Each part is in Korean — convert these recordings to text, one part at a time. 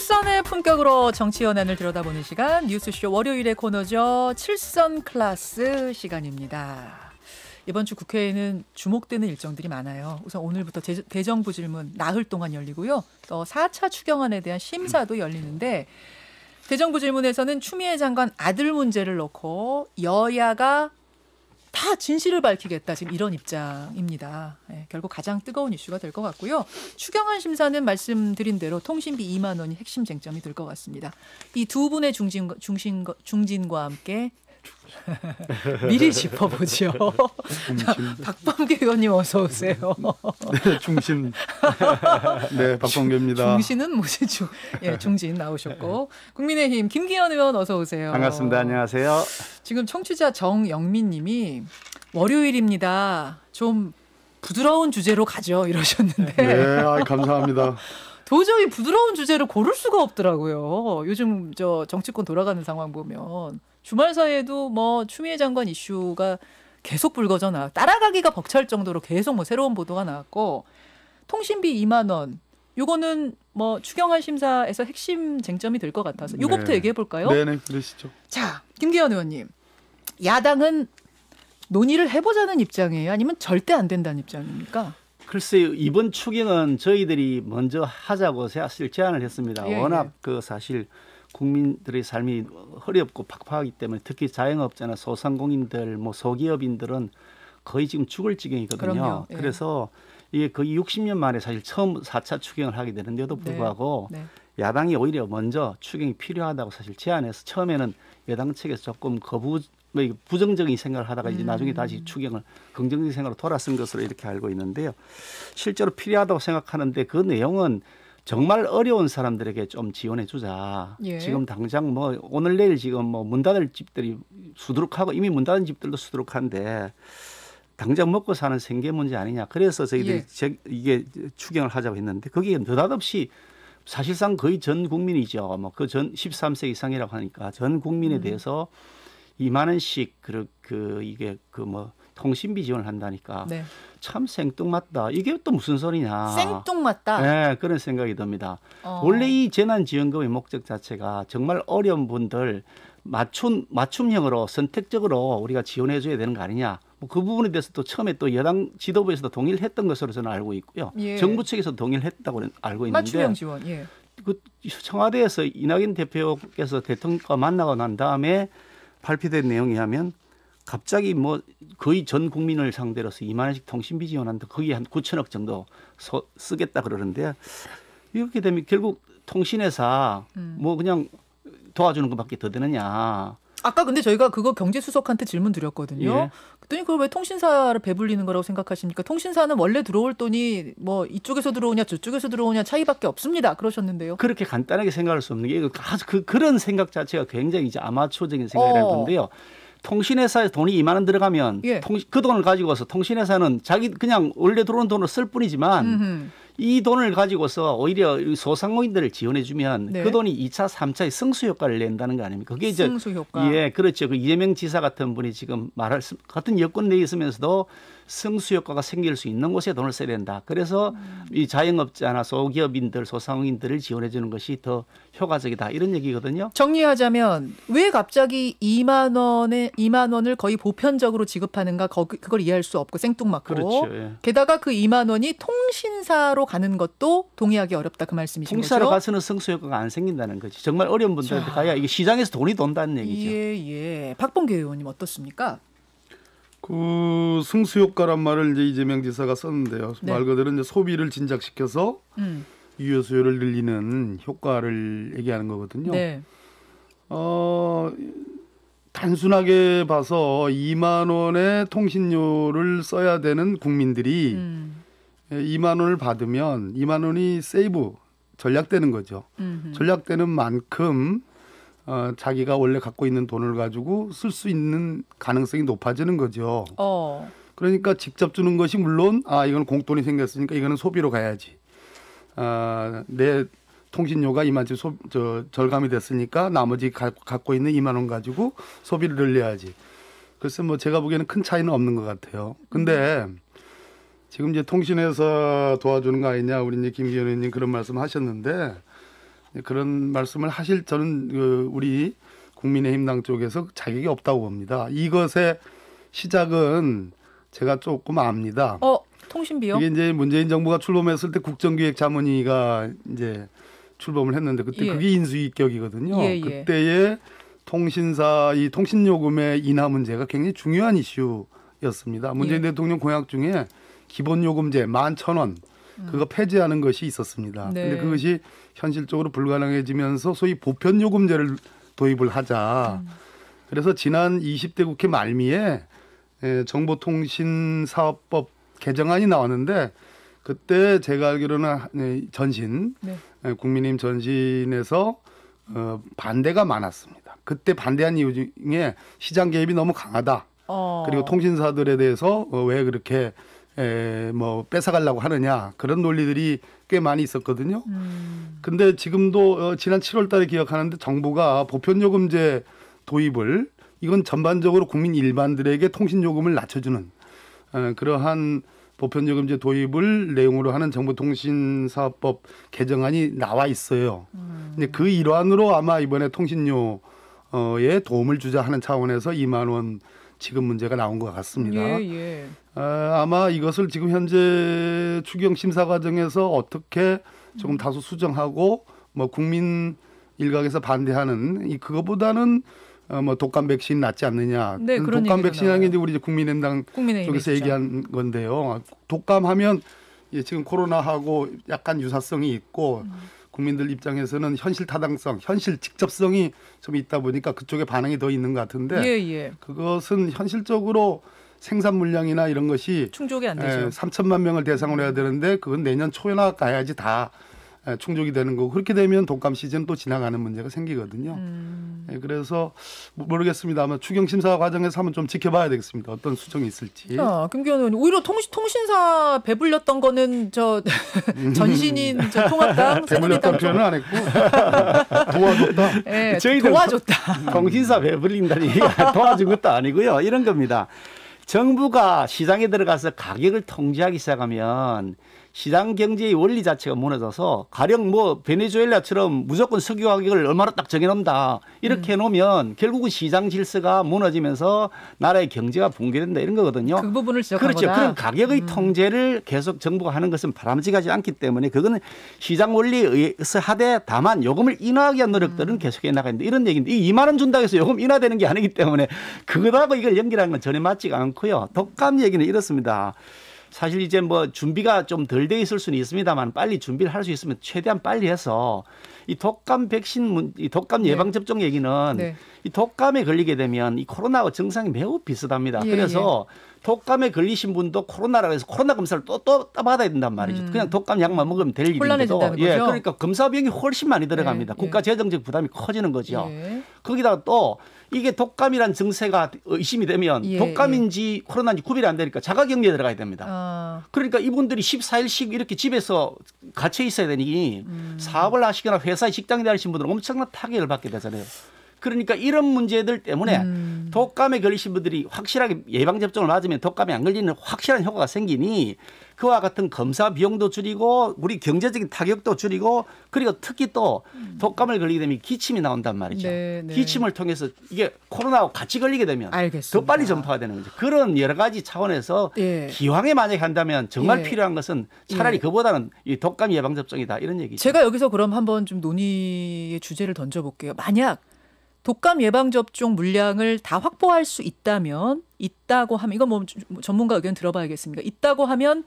칠선의 품격으로 정치 연안을 들여다보는 시간, 뉴스쇼 월요일의 코너죠. 칠선 클래스 시간입니다. 이번 주 국회에는 주목되는 일정들이 많아요. 우선 오늘부터 대정부 질문 나흘 동안 열리고요. 또 4차 추경안에 대한 심사도 열리는데, 대정부 질문에서는 추미애 장관 아들 문제를 놓고 여야가 다 진실을 밝히겠다, 지금 이런 입장입니다. 결국 가장 뜨거운 이슈가 될 것 같고요. 추경안 심사는 말씀드린 대로 통신비 2만 원이 핵심 쟁점이 될 것 같습니다. 이 두 분의 중진과 함께 미리 짚어보죠. 박범계 의원님 어서 오세요. 네, 중심. 네, 박범계입니다. 중신은 뭐지? 중진 나오셨고, 국민의힘 김기현 의원 어서 오세요. 반갑습니다. 안녕하세요. 지금 청취자 정영민님이 월요일입니다. 좀 부드러운 주제로 가죠 이러셨는데. 네, 감사합니다. 도저히 부드러운 주제를 고를 수가 없더라고요. 요즘 정치권 돌아가는 상황 보면 주말 사이에도 뭐 추미애 장관 이슈가 계속 불거져 나와, 따라가기가 벅찰 정도로 계속 새로운 보도가 나왔고, 통신비 2만 원 요거는 뭐 추경안 심사에서 핵심 쟁점이 될 것 같아서 요거부터 얘기해 볼까요? 네네, 그러시죠. 자, 김기현 의원님, 야당은 논의를 해보자는 입장이에요? 아니면 절대 안 된다는 입장입니까? 글쎄요, 이번 추경은 저희들이 먼저 하자고 사실 제안을 했습니다. 워낙 사실 국민들의 삶이 어렵고 팍팍하기 때문에, 특히 자영업자나 소상공인들, 소기업인들은 거의 지금 죽을 지경이거든요. 그래서 이게 거의 60년 만에 사실 처음 4차 추경을 하게 되는데도 불구하고 야당이 오히려 먼저 추경이 필요하다고 사실 제안해서, 처음에는 여당 측에서 조금 부정적인 생각을 하다가 이제 나중에 다시 추경을 긍정적인 생각으로 돌아선 것으로 이렇게 알고 있는데요. 실제로 필요하다고 생각하는데, 그 내용은 정말 어려운 사람들에게 좀 지원해 주자. 지금 당장 오늘 내일 지금 문 닫을 집들이 수두룩하고, 이미 문 닫은 집들도 수두룩한데 당장 먹고 사는 생계 문제 아니냐. 그래서 저희들이 이게 추경을 하자고 했는데, 거기에 느닷없이 사실상 거의 전 국민이죠. 그 전 13세 이상이라고 하니까 전 국민에 대해서 2만 원씩 통신비 지원을 한다니까 참 생뚱맞다. 이게 또 무슨 소리냐. 생뚱맞다. 네, 그런 생각이 듭니다. 원래 이 재난지원금의 목적 자체가 정말 어려운 분들 맞춤형으로 선택적으로 우리가 지원해 줘야 되는 거 아니냐. 그 부분에 대해서 또 처음에 또 여당 지도부에서도 동의를 했던 것으로 저는 알고 있고요. 정부 측에서 동의를 했다고 알고 있는데, 맞춤형 지원. 그 청와대에서 이낙연 대표께서 대통령과 만나고 난 다음에 발표된 내용에 하면 갑자기 거의 전 국민을 상대로서 2만 원씩 통신비 지원한다. 거기에 한 9천억 정도 쓰겠다 그러는데, 이렇게 되면 결국 통신회사 그냥 도와주는 것밖에 더 되느냐. 아까 근데 저희가 그거 경제수석한테 질문 드렸거든요. 그랬더니 그걸 왜 통신사를 배불리는 거라고 생각하십니까? 통신사는 원래 들어올 돈이 이쪽에서 들어오냐 저쪽에서 들어오냐 차이밖에 없습니다. 그러셨는데요. 그렇게 간단하게 생각할 수 없는 게, 아주 그런 생각 자체가 굉장히 이제 아마추어적인 생각이라는 건데요. 통신회사에 돈이 2만 원 들어가면 그 돈을 가지고 와서 통신회사는 자기 그냥 원래 들어오는 돈을 쓸 뿐이지만 이 돈을 가지고서 오히려 소상공인들을 지원해 주면 그 돈이 2차, 3차의 승수 효과를 낸다는 거 아닙니까? 그게 이제 승수 효과. 그렇죠. 그 이재명 지사 같은 분이 지금 같은 여권 내에 있으면서도 승수 효과가 생길 수 있는 곳에 돈을 써야 된다. 그래서 이 자영업자나 소기업인들, 소상공인들을 지원해 주는 것이 더 효과적이다. 이런 얘기거든요. 정리하자면 왜 갑자기 2만 원을 거의 보편적으로 지급하는가, 그걸 이해할 수 없고 생뚱맞고. 그렇죠. 게다가 그 2만 원이 통신사로 가는 것도 동의하기 어렵다, 그 말씀이신 거죠? 통신사로 가서는 승수 효과가 안 생긴다는 거지. 정말 어려운 분들한테 가야 이게 시장에서 돈이 돈다는 얘기죠. 박범계 의원님 어떻습니까? 그 승수 효과란 말을 이제 이재명 지사가 썼는데요. 말 그대로 이제 소비를 진작시켜서 유효 수요를 늘리는 효과를 얘기하는 거거든요. 단순하게 봐서 2만 원의 통신료를 써야 되는 국민들이 2만 원을 받으면 2만 원이 세이브, 전략되는 거죠. 전략되는 만큼 자기가 원래 갖고 있는 돈을 가지고 쓸 수 있는 가능성이 높아지는 거죠. 그러니까 직접 주는 것이 물론 이건 공돈이 생겼으니까 이거는 소비로 가야지. 내 통신료가 이만큼 절감이 됐으니까 나머지 갖고 있는 2만 원 가지고 소비를 늘려야지. 글쎄 제가 보기에는 큰 차이는 없는 것 같아요. 근데 지금 이제 통신회사 도와주는 거 아니냐, 우리 이제 김기현 의원님 그런 말씀 하셨는데, 그런 말씀을 하실 저는 우리 국민의힘당 쪽에서 자격이 없다고 봅니다. 이것의 시작은 제가 조금 압니다. 통신비요? 이게 이제 문재인 정부가 출범했을 때 국정기획자문위가 이제 출범을 했는데 그때 그게 인수위격이거든요. 그때의 통신사 이 통신요금의 인하 문제가 굉장히 중요한 이슈였습니다. 문재인 대통령 공약 중에 기본요금제 11,000원 그거 폐지하는 것이 있었습니다. 그런데 그것이 현실적으로 불가능해지면서 소위 보편요금제를 도입을 하자. 그래서 지난 20대 국회 말미에 정보통신사업법 개정안이 나왔는데 그때 제가 알기로는 전신 국민의힘 전신에서 반대가 많았습니다. 그때 반대한 이유 중에 시장 개입이 너무 강하다. 그리고 통신사들에 대해서 왜 그렇게 뭐 뺏어가려고 하느냐 그런 논리들이 꽤 많이 있었거든요. 근데 지금도 지난 7월 달에 기억하는데 정부가 보편요금제 도입을 이건 전반적으로 국민 일반들에게 통신요금을 낮춰주는 그러한 보편요금제 도입을 내용으로 하는 정보통신사업법 개정안이 나와 있어요. 근데 그 일환으로 아마 이번에 통신료에 도움을 주자 하는 차원에서 2만 원 지급 문제가 나온 것 같습니다. 아마 이것을 지금 현재 추경 심사 과정에서 어떻게 조금 다소 수정하고 뭐 국민 일각에서 반대하는 그거보다는 뭐 독감 백신 낫지 않느냐. 독감 백신이라는 게 이제 우리 국민의당 쪽에서 얘기한 건데요. 독감하면 지금 코로나하고 약간 유사성이 있고 국민들 입장에서는 현실 타당성, 현실 직접성이 좀 있다 보니까 그쪽에 반응이 더 있는 것 같은데 그것은 현실적으로 생산 물량이나 이런 것이 충족이 안 되죠. 3천만 명을 대상으로 해야 되는데 그건 내년 초에나 가야지 다 충족이 되는 거고 그렇게 되면 독감 시즌 또 지나가는 문제가 생기거든요. 그래서 모르겠습니다. 아마 추경 심사 과정에서 한번 좀 지켜봐야 되겠습니다. 어떤 수정이 있을지. 김기현 의원 오히려 통신사 배불렸던 거는 저 전신인 저 통합당 배불렸다는 표현은 안 했고 도와줬다. 네, 도와줬다. 통신사 배불린다니 도와준 것도 아니고요. 이런 겁니다. 정부가 시장에 들어가서 가격을 통제하기 시작하면 시장 경제의 원리 자체가 무너져서 가령 뭐 베네수엘라처럼 무조건 석유 가격을 얼마로 딱 정해놓는다 이렇게 해놓으면 결국은 시장 질서가 무너지면서 나라의 경제가 붕괴된다 이런 거거든요. 그 부분을 지적한 거다. 그렇죠. 그런 가격의 통제를 계속 정부가 하는 것은 바람직하지 않기 때문에 그거는 시장 원리에 의해서 하되 다만 요금을 인하하기 위한 노력들은 계속해 나가는데 이런 얘기인데 이 2만 원 준다고 해서 요금 인하되는 게 아니기 때문에 그거하고 이걸 연결하는 건 전혀 맞지가 않고요. 독감 얘기는 이렇습니다. 사실 이제 뭐 준비가 좀 덜 돼 있을 수는 있습니다만 빨리 준비를 할 수 있으면 최대한 빨리 해서 이 독감 백신, 이 독감 예방 접종 얘기는 이 독감에 걸리게 되면 이 코로나와 증상이 매우 비슷합니다. 그래서 독감에 걸리신 분도 코로나라고 해서 코로나 검사를 또 받아야 된단 말이죠. 그냥 독감 약만 먹으면 될 일인데도. 그러니까 검사 비용이 훨씬 많이 들어갑니다. 국가 재정적 부담이 커지는 거죠. 거기다가 또 이게 독감이란 증세가 의심이 되면 독감인지 코로나인지 구별이 안 되니까 자가격리에 들어가야 됩니다. 그러니까 이분들이 14일씩 이렇게 집에서 갇혀 있어야 되니 사업을 하시거나 회사에 직장에 다니신 분들은 엄청난 타격을 받게 되잖아요. 그러니까 이런 문제들 때문에 독감에 걸리신 분들이 확실하게 예방접종을 맞으면 독감에 안 걸리는 확실한 효과가 생기니 그와 같은 검사 비용도 줄이고 우리 경제적인 타격도 줄이고 그리고 특히 또 독감을 걸리게 되면 기침이 나온단 말이죠. 기침을 통해서 이게 코로나와 같이 걸리게 되면 더 빨리 전파가 되는 거죠. 그런 여러 가지 차원에서 기왕에 만약에 한다면 정말 필요한 것은 차라리 그보다는 이 독감 예방접종이다 이런 얘기죠. 제가 여기서 그럼 한번 좀 논의의 주제를 던져볼게요. 만약 독감 예방접종 물량을 다 확보할 수 있다면 있다고 하면 이건 뭐 전문가 의견 들어봐야겠습니다. 있다고 하면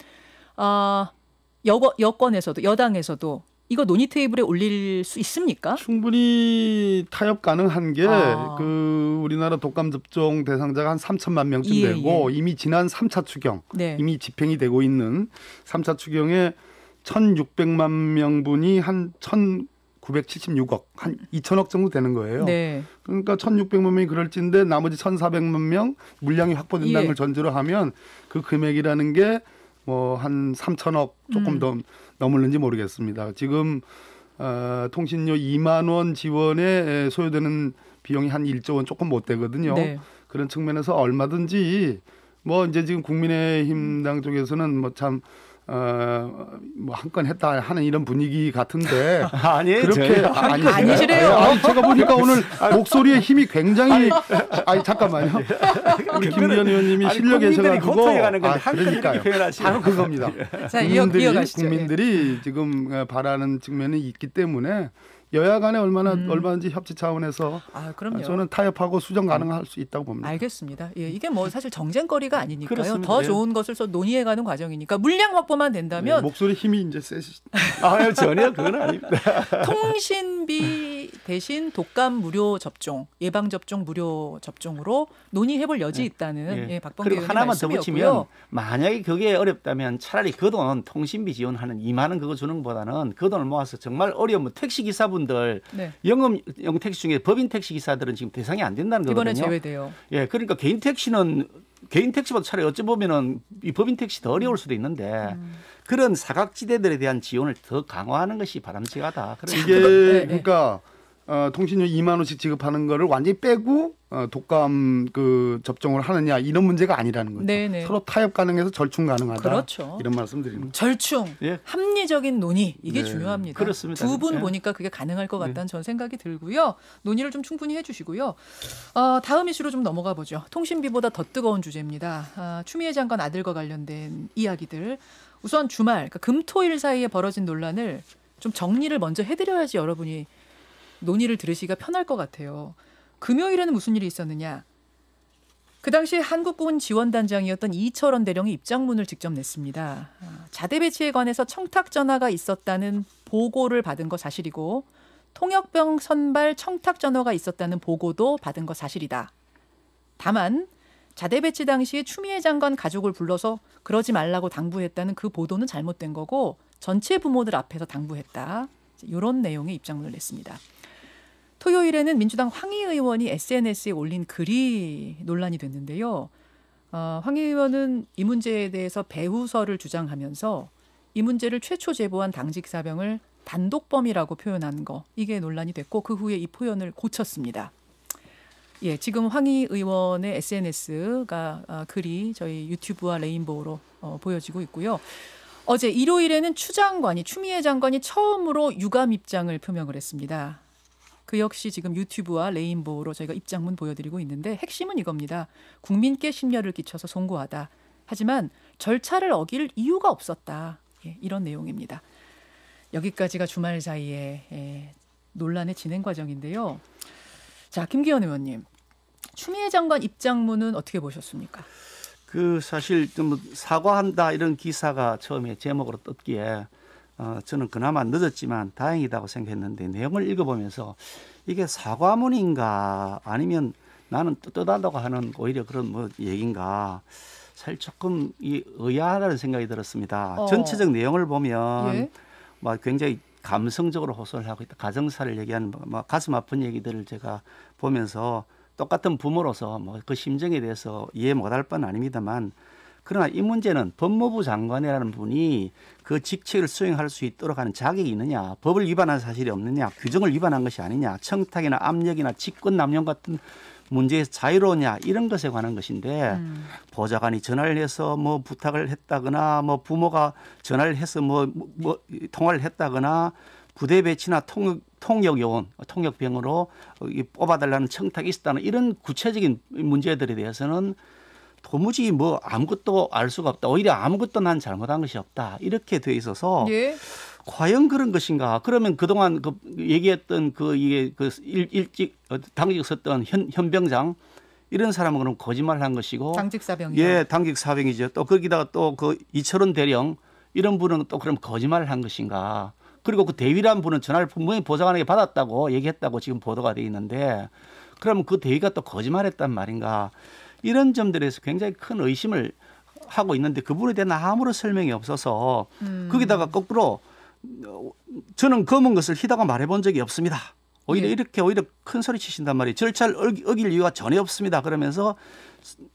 여권에서도 여당에서도 이거 논의 테이블에 올릴 수 있습니까? 충분히 타협 가능한 게 그 우리나라 독감 접종 대상자가 한 3천만 명쯤 되고 이미 지난 3차 추경 이미 집행이 되고 있는 3차 추경에 1,600만 명분이 한 976억, 한 2천억 정도 되는 거예요. 그러니까 1,600만 명이 그럴진데 나머지 1,400만 명 물량이 확보된다는 걸 전제로 하면 그 금액이라는 게 뭐 한 3천억 조금 더 넘을는지 모르겠습니다. 지금 통신료 2만 원 지원에 소요되는 비용이 한 1조 원 조금 못 되거든요. 그런 측면에서 얼마든지 뭐 이제 지금 국민의힘당 쪽에서는 뭐 참 뭐 한 건 했다 하는 이런 분위기 같은데 아니에요. 그렇게 아니시래요. 제가 보니까 오늘 목소리에 힘이 굉장히 잠깐만요. 우리 김기현 의원님이 실력 계셔가지고 그러니까요. 바로 그겁니다. 자, 이어가시죠. 국민들이 지금 바라는 측면이 있기 때문에 여야 간에 얼마든지 협치 차원에서 그럼요. 저는 타협하고 수정 가능할 수 있다고 봅니다. 알겠습니다. 예, 이게 뭐 사실 정쟁거리가 아니니까요. 그렇습니다. 더 좋은 것을 논의해가는 과정이니까 물량 확보만 된다면 목소리 힘이 이제 세시. 전혀 그건 아닙니다. 통신비 대신 독감 무료 접종, 예방 접종 무료 접종으로 논의해볼 여지 있다는 박범계 그리고 의원의 하나만 더 말씀이었고요. 붙이면 만약에 그게 어렵다면 차라리 그 돈 통신비 지원하는 2만 원 그거 주는 것보다는 그 돈을 모아서 정말 어려우면 택시 기사분 영업용 택시 중에 법인 택시 기사들은 지금 대상이 안 된다는 거거든요. 이번에 제외돼요. 예, 그러니까 개인 택시보다 차라리 어찌 보면은 이 법인 택시 더 어려울 수도 있는데 그런 사각지대들에 대한 지원을 더 강화하는 것이 바람직하다. 이게 그러니까 통신료 2만 원씩 지급하는 거를 완전히 빼고 독감 그 접종을 하느냐 이런 문제가 아니라는 거죠. 네네. 서로 타협 가능해서 절충 가능하다. 그렇죠. 이런 말씀드립니다. 절충, 합리적인 논의 이게 네. 중요합니다. 그렇습니다. 두 분 보니까 그게 가능할 것 같다는 전 생각이 들고요. 논의를 좀 충분히 해주시고요. 다음 이슈로 좀 넘어가 보죠. 통신비보다 더 뜨거운 주제입니다. 추미애 장관 아들과 관련된 이야기들. 우선 주말, 그러니까 금토일 사이에 벌어진 논란을 좀 정리를 먼저 해드려야지 여러분이 논의를 들으시기가 편할 것 같아요. 금요일에는 무슨 일이 있었느냐. 그 당시 한국군 지원단장이었던 이철원 대령이 입장문을 직접 냈습니다. 자대 배치에 관해서 청탁 전화가 있었다는 보고를 받은 거 사실이고 통역병 선발 청탁 전화가 있었다는 보고도 받은 거 사실이다. 다만 자대 배치 당시에 추미애 장관 가족을 불러서 그러지 말라고 당부했다는 그 보도는 잘못된 거고 전체 부모들 앞에서 당부했다. 이런 내용의 입장문을 냈습니다. 토요일에는 민주당 황희 의원이 SNS에 올린 글이 논란이 됐는데요. 황희 의원은 이 문제에 대해서 배후설을 주장하면서 이 문제를 최초 제보한 당직 사병을 단독범이라고 표현한 거 이게 논란이 됐고 그 후에 이 표현을 고쳤습니다. 예, 지금 황희 의원의 SNS가 글이 저희 유튜브와 레인보우로 보여지고 있고요. 어제 일요일에는 추미애 장관이 처음으로 유감 입장을 표명을 했습니다. 그 역시 지금 유튜브와 레인보우로 저희가 입장문 보여드리고 있는데 핵심은 이겁니다. 국민께 심려를 끼쳐서 송구하다. 하지만 절차를 어길 이유가 없었다. 예, 이런 내용입니다. 여기까지가 주말 사이에 논란의 진행 과정인데요. 자, 김기현 의원님. 추미애 장관 입장문은 어떻게 보셨습니까? 사실 좀 사과한다 이런 기사가 처음에 제목으로 떴기에 저는 그나마 늦었지만 다행이다고 생각했는데 내용을 읽어보면서 이게 사과문인가 아니면 나는 뜻하다고 하는 오히려 그런 뭐 얘기인가 사실 조금 의아하다는 생각이 들었습니다. 전체적 내용을 보면 막 굉장히 감성적으로 호소를 하고 있다. 가정사를 얘기하는 막 가슴 아픈 얘기들을 제가 보면서 똑같은 부모로서 뭐 그 심정에 대해서 이해 못할 뻔 아닙니다만 그러나 이 문제는 법무부 장관이라는 분이 그 직책을 수행할 수 있도록 하는 자격이 있느냐, 법을 위반한 사실이 없느냐, 규정을 위반한 것이 아니냐, 청탁이나 압력이나 직권 남용 같은 문제에서 자유로우냐 이런 것에 관한 것인데 보좌관이 전화를 해서 뭐 부탁을 했다거나 뭐 부모가 전화를 해서 뭐 통화를 했다거나 부대 배치나 통역요원, 통역병으로 뽑아달라는 청탁이 있었다는 이런 구체적인 문제들에 대해서는 도무지 뭐 아무것도 알 수가 없다. 오히려 아무것도 난 잘못한 것이 없다. 이렇게 돼 있어서 과연 그런 것인가? 그러면 그동안 얘기했던 일찍 당직 썼던 현병장 이런 사람은 그럼 거짓말을 한 것이고 당직사병이요. 예, 당직사병이죠. 또 거기다가 또 그 이철원 대령 이런 분은 또 그럼 거짓말을 한 것인가? 그리고 그 대위란 분은 전화를 분명히 보좌관에게 받았다고 얘기했다고 지금 보도가 돼 있는데 그러면 그 대위가 또 거짓말했단 말인가? 이런 점들에서 굉장히 큰 의심을 하고 있는데 그분에 대한 아무런 설명이 없어서 거기다가 거꾸로 저는 검은 것을 희다가 말해본 적이 없습니다. 오히려 이렇게 오히려 큰 소리 치신단 말이에요. 절차를 어길 이유가 전혀 없습니다. 그러면서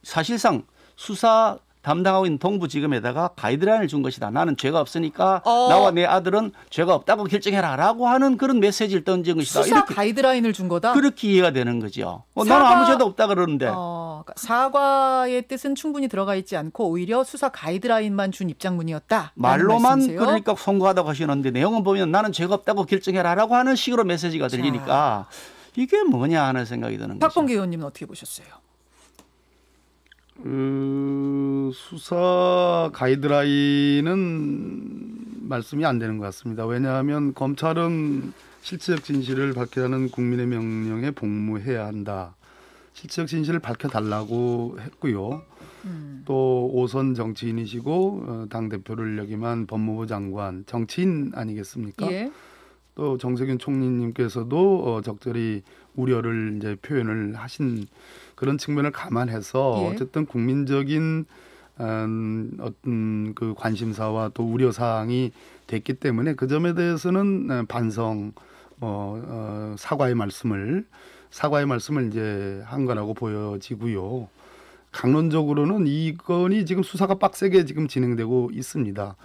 사실상 수사 담당하고 있는 동부지검에다가 가이드라인을 준 것이다. 나는 죄가 없으니까 나와 내 아들은 죄가 없다고 결정해라라고 하는 그런 메시지를 던진 것이다. 수사 이렇게 가이드라인을 준 거다? 그렇게 이해가 되는 거죠. 나는 아무 죄도 없다 그러는데. 그러니까 사과의 뜻은 충분히 들어가 있지 않고 오히려 수사 가이드라인만 준 입장문이었다. 말로만 말씀이세요? 그러니까 송구하다고 하시는데 내용은 보면 나는 죄가 없다고 결정해라라고 하는 식으로 메시지가 들리니까 이게 뭐냐 하는 생각이 드는 거죠. 박범계 의원님은 어떻게 보셨어요? 수사 가이드라인은 말씀이 안 되는 것 같습니다. 왜냐하면 검찰은 실체적 진실을 밝히라는 국민의 명령에 복무해야 한다. 실체적 진실을 밝혀달라고 했고요. 또 5선 정치인이시고 당대표를 역임한 법무부 장관, 정치인 아니겠습니까? 예. 또 정세균 총리님께서도 적절히 우려를 이제 표현을 하신 그런 측면을 감안해서 예. 어쨌든 국민적인 어떤 그 관심사와 또 우려 사항이 됐기 때문에 그 점에 대해서는 반성, 사과의 말씀을 이제 한 거라고 보여지고요. 강론적으로는 이 건이 지금 수사가 빡세게 지금 진행되고 있습니다.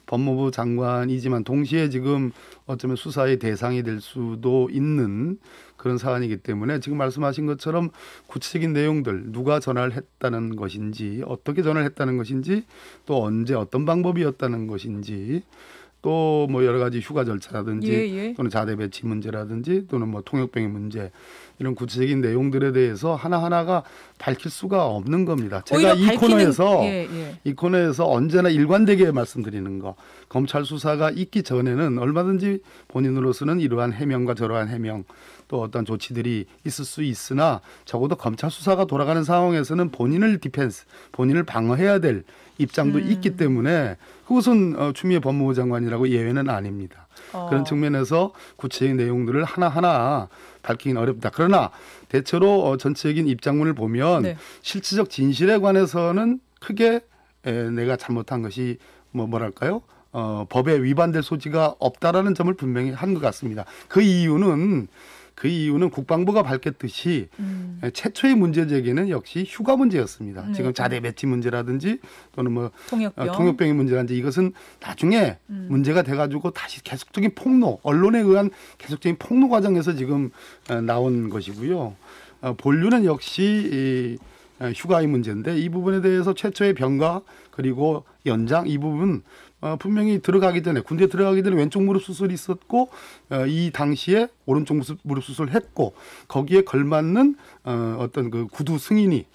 법무부 장관이지만 동시에 지금 어쩌면 수사의 대상이 될 수도 있는 그런 사안이기 때문에 지금 말씀하신 것처럼 구체적인 내용들, 누가 전화를 했다는 것인지, 어떻게 전화를 했다는 것인지, 또 언제 어떤 방법이었다는 것인지, 또 뭐 여러 가지 휴가 절차라든지 또는 자대 배치 문제라든지 또는 뭐 통역병의 문제 이런 구체적인 내용들에 대해서 하나하나가 밝힐 수가 없는 겁니다. 제가 이 코너에서 언제나 일관되게 말씀드리는 거, 검찰 수사가 있기 전에는 얼마든지 본인으로서는 이러한 해명과 저러한 해명 또 어떤 조치들이 있을 수 있으나 적어도 검찰 수사가 돌아가는 상황에서는 본인을 방어해야 될 입장도 있기 때문에 그것은 추미애 법무부 장관이라고 예외는 아닙니다. 그런 측면에서 구체적인 내용들을 하나하나 밝히기는 어렵다. 그러나 대체로 전체적인 입장문을 보면 실질적 진실에 관해서는 크게 내가 잘못한 것이 뭐랄까요? 법에 위반될 소지가 없다라는 점을 분명히 한 것 같습니다. 그 이유는 국방부가 밝혔듯이 최초의 문제 제기는 역시 휴가 문제였습니다. 지금 자대 배치 문제라든지 또는 뭐 통역병의 문제라든지 이것은 나중에 문제가 돼가지고 다시 계속적인 폭로, 언론에 의한 계속적인 폭로 과정에서 지금 나온 것이고요. 본류는 역시 휴가의 문제인데 이 부분에 대해서 최초의 병가 그리고 연장 이 부분 분명히 군대 들어가기 전에 왼쪽 무릎 수술이 있었고 이 당시에 오른쪽 무릎 수술을 했고 거기에 걸맞는 어떤 그 구두 승인이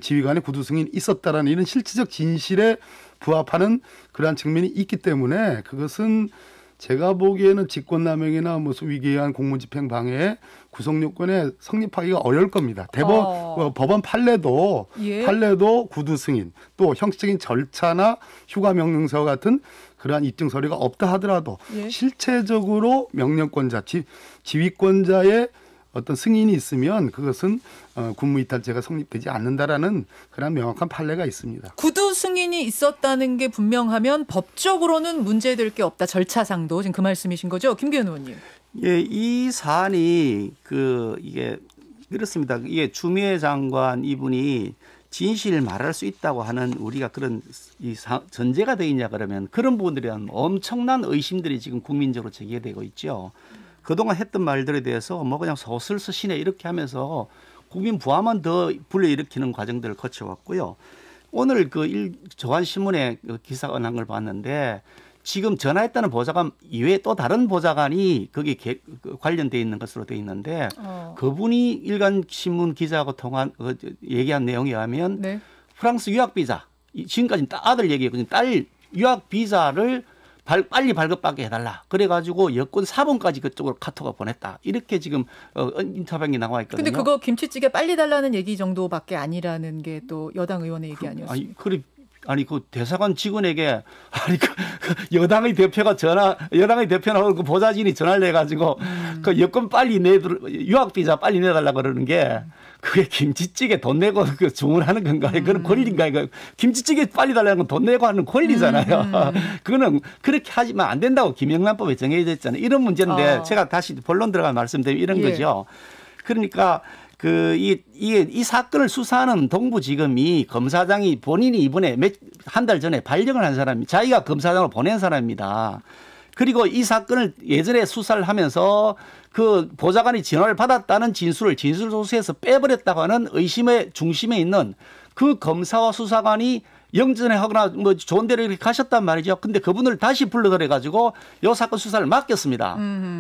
지휘관의 구두 승인이 있었다라는 이런 실질적 진실에 부합하는 그러한 측면이 있기 때문에 그것은 제가 보기에는 직권남용이나 무슨 위계한 공무집행 방해에 구성 요건에 성립하기가 어려울 겁니다. 법원 판례도 구두 승인 또 형식적인 절차나 휴가 명령서와 같은 그러한 입증 서류가 없다 하더라도 실체적으로 명령권자, 지휘권자의 어떤 승인이 있으면 그것은 군무이탈죄가 성립되지 않는다라는 그런 명확한 판례가 있습니다. 구두 승인이 있었다는 게 분명하면 법적으로는 문제될 게 없다. 절차상도 지금 그 말씀이신 거죠, 김기현 의원님? 예, 이 사안이 이게 그렇습니다. 이게 추미애 장관 이분이 진실을 말할 수 있다고 하는 우리가 그런 전제가 되어 있냐 그러면 그런 부분들에 대한 엄청난 의심들이 지금 국민적으로 제기되고 있죠. 그동안 했던 말들에 대해서 뭐 그냥 소설 쓰시네 이렇게 하면서 국민 부함만 더 불러일으키는 과정들을 거쳐왔고요. 오늘 조간신문에 기사가 난 걸 봤는데 지금 전화했다는 보좌관 이외에 또 다른 보좌관이 거기에 관련돼 있는 것으로 되어 있는데 그분이 일간신문 기자하고 얘기한 내용에 의하면 프랑스 유학비자 지금까지 아들 얘기했거든요. 딸 유학비자를 빨리 발급받게 해달라. 그래가지고 여권 4번까지 그쪽으로 카톡을 보냈다. 이렇게 지금 인터뷰한 게 나와 있거든요. 근데 그거 김치찌개 빨리 달라는 얘기 정도밖에 아니라는 게 또 여당 의원의 얘기 아니었습니까? 아니 그 대사관 직원에게 여당의 대표나 그 보좌진이 전화를 해가지고 그 여권 빨리 유학 비자 빨리 내달라 그러는 게 그게 김치찌개 돈 내고 그 주문하는 건가요? 그런 권리인가요? 김치찌개 빨리 달라는 건 돈 내고 하는 권리잖아요. 그거는 그렇게 하지만 안 된다고 김영란법에 정해져 있잖아요. 이런 문제인데 제가 다시 본론 들어가 말씀드리면 이런 거죠. 그러니까 이 사건을 수사하는 동부지검이 검사장이 본인이 이번에 한 달 전에 발령을 한 사람이 자기가 검사장으로 보낸 사람입니다. 그리고 이 사건을 예전에 수사를 하면서 그 보좌관이 전화를 받았다는 진술소수에서 빼버렸다고 하는 의심의 중심에 있는 그 검사와 수사관이 영전에 하거나 뭐 좋은 데로 이렇게 가셨단 말이죠. 근데 그분을 다시 불러들여 가지고 이 사건 수사를 맡겼습니다.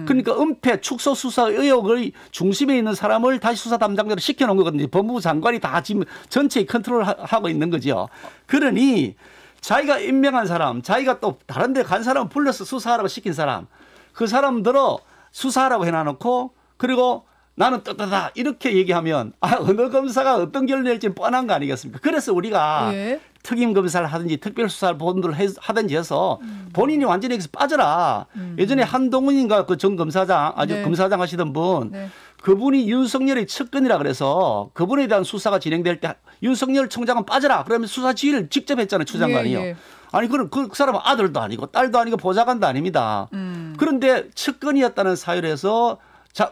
그러니까 은폐 축소 수사 의혹의 중심에 있는 사람을 다시 수사 담당자로 시켜놓은 거거든요. 법무부 장관이 다 지금 전체 컨트롤하고 있는 거죠. 그러니 자기가 임명한 사람, 자기가 또 다른 데 간 사람 불러서 수사하라고 시킨 사람, 그 사람들어 수사하라고 해놔놓고 그리고 나는 떳떳하다 이렇게 얘기하면 어느 검사가 어떤 결론을 낼지 뻔한 거 아니겠습니까? 그래서 우리가 예. 특임 검사를 하든지 특별수사를 본들을 하든지 해서 본인이 완전히 여기서 빠져라. 예전에 한동훈인가 그 전 검사장 아주 네. 검사장 하시던 분 네. 그분이 윤석열의 측근이라 그래서 그분에 대한 수사가 진행될 때 윤석열 총장은 빠져라. 그러면 수사 지휘를 직접 했잖아요. 추 장관이요. 예, 예. 아니 그럼 그 사람은 아들도 아니고 딸도 아니고 보좌관도 아닙니다. 그런데 측근이었다는 사유로 해서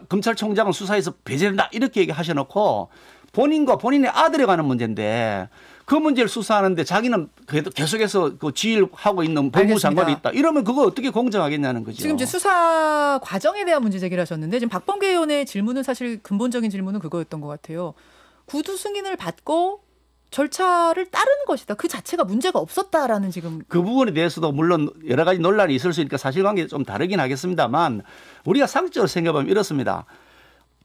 검찰총장은 수사에서 배제된다 이렇게 얘기하셔놓고 본인과 본인의 아들에 관한 문제인데 그 문제를 수사하는데 자기는 계속해서 그 지휘를 하고 있는 법무부 장관이 있다. 이러면 그거 어떻게 공정하겠냐는 거죠. 지금 이제 수사 과정에 대한 문제 제기를 하셨는데 지금 박범계 의원의 질문은 사실 근본적인 질문은 그거였던 것 같아요. 구두 승인을 받고 절차를 따르는 것이다. 그 자체가 문제가 없었다라는 지금. 그 부분에 대해서도 물론 여러 가지 논란이 있을 수 있으니까 사실관계가 좀 다르긴 하겠습니다만 우리가 상식적으로 생각하면 이렇습니다.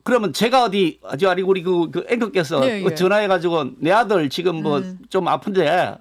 그러면 제가 아주 우리 그 앵커께서 예, 예. 전화해가지고 내 아들 지금 뭐 좀 아픈데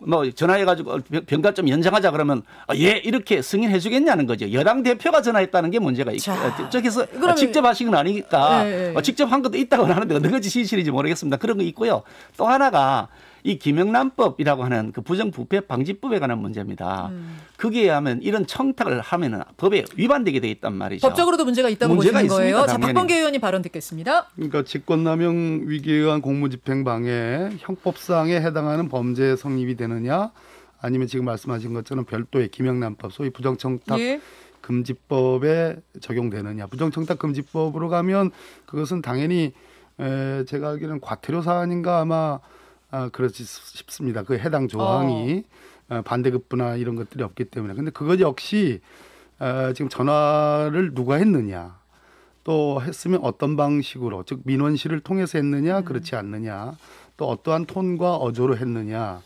뭐 전화해가지고 병가 좀 연장하자 그러면 예 이렇게 승인해 주겠냐는 거죠. 여당 대표가 전화했다는 게 문제가 있고 저기서 직접 하신 건 아니니까 예, 예. 직접 한 것도 있다고 하는데 어느 것이 진실인지 모르겠습니다. 그런 거 있고요. 또 하나가 이 김영란법이라고 하는 그 부정부패 방지법에 관한 문제입니다. 그기에 하면 이런 청탁을 하면은 법에 위반되게 돼 있단 말이죠. 법적으로도 문제가 있다고 보시는 거예요. 자, 박범계 의원이 발언 듣겠습니다. 그러니까 직권남용 위기에 의한 공무집행방해 형법상에 해당하는 범죄에 성립이 되느냐 아니면 지금 말씀하신 것처럼 별도의 김영란법 소위 부정청탁 예. 금지법에 적용되느냐. 부정청탁 금지법으로 가면 그것은 당연히 제가 알기로는 과태료 사안인가 아마 그렇지 싶습니다. 그 해당 조항이 반대급부나 이런 것들이 없기 때문에. 근데 그것 역시 지금 전화를 누가 했느냐 또 했으면 어떤 방식으로 즉 민원실을 통해서 했느냐 그렇지 않느냐 또 어떠한 톤과 어조로 했느냐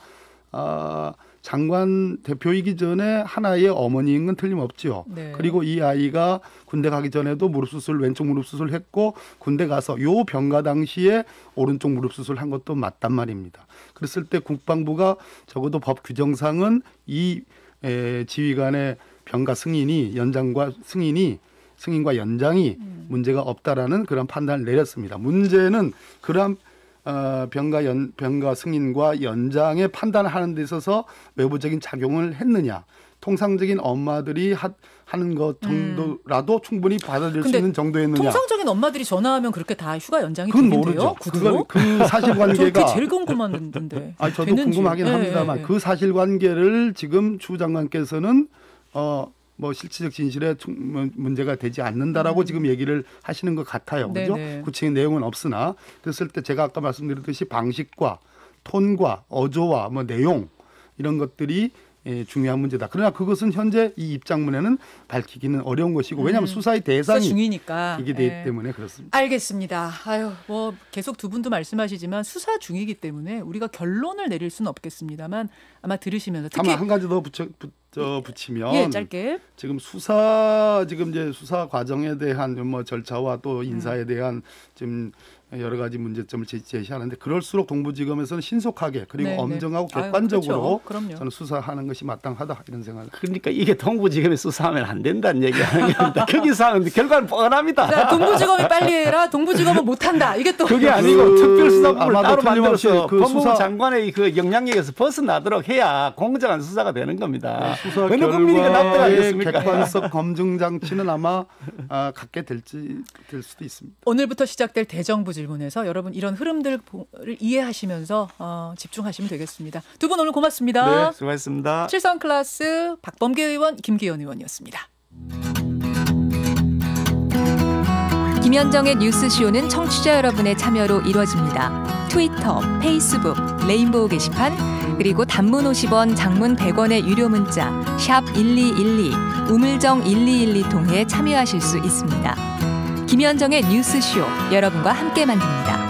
장관 대표이기 전에 하나의 어머니인 건 틀림없죠. 네. 그리고 이 아이가 군대 가기 전에도 무릎 수술 왼쪽 무릎 수술 했고 군대 가서 요 병가 당시에 오른쪽 무릎 수술 한 것도 맞단 말입니다. 그랬을 때 국방부가 적어도 법 규정상은 이 지휘관의 병가 승인이 연장과 승인과 연장이 문제가 없다라는 그런 판단을 내렸습니다. 문제는 그런 병가 승인과 연장의 판단을 하는 데 있어서 외부적인 작용을 했느냐. 통상적인 엄마들이 하는 것 정도라도 충분히 받아들일 수 있는 정도였느냐. 통상적인 엄마들이 전화하면 그렇게 다 휴가 연장이 되는데요? 그건 그 사실관계가. 그게 제일 궁금한데. 저도 되는지. 궁금하긴 합니다만 그 사실관계를 지금 추 장관께서는 뭐 실질적 진실에 문제가 되지 않는다라고 지금 얘기를 하시는 것 같아요. 그죠? 구체적인 내용은 없으나 그랬을 때 제가 아까 말씀드렸듯이 방식과 톤과 어조와 뭐 내용 이런 것들이 중요한 문제다. 그러나 그것은 현재 이 입장문에는 밝히기는 어려운 것이고 왜냐하면 수사의 대상이 중이니까 이게 되기 때문에 그렇습니다. 알겠습니다. 뭐 계속 두 분도 말씀하시지만 수사 중이기 때문에 우리가 결론을 내릴 수는 없겠습니다만 아마 들으시면서 특히 한 가지 더 붙이면 예, 짧게 지금 이제 수사 과정에 대한 뭐 절차와 또 인사에 대한 지금 여러 가지 문제점을 제시하는데 그럴수록 동부지검에서는 신속하게 그리고 엄정하고 객관적으로 그렇죠. 저는 수사하는 것이 마땅하다 이런 생각을. 그러니까 이게 동부지검에 수사하면 안 된다는 얘기하는 겁니다. 거기서 하면 결과는 뻔합니다. 자, 동부지검이 빨리 해라. 동부지검은 못한다. 이게 또 그게 아니고 특별수사부를 따로 만들어서 법무부 장관의 그 영향력에서 벗어나도록 해야 공정한 수사가 되는 겁니다. 수사 어느 국민이가 납득하겠습니까? 객관성 검증 장치는 아마 갖게 될 수도 있습니다. 오늘부터 시작될 대정부 질문에서 여러분 이런 흐름들을 이해하시면서 집중하시면 되겠습니다. 두 분 오늘 고맙습니다. 네, 수고하셨습니다. 7선 클래스 박범계 의원, 김기현 의원이었습니다. 김현정의 뉴스쇼는 청취자 여러분의 참여로 이루어집니다. 트위터, 페이스북, 레인보우 게시판, 그리고 단문 50원, 장문 100원의 유료 문자 샵 1212, 우물정 1212 통해 참여하실 수 있습니다. 김현정의 뉴스쇼, 여러분과 함께 만듭니다.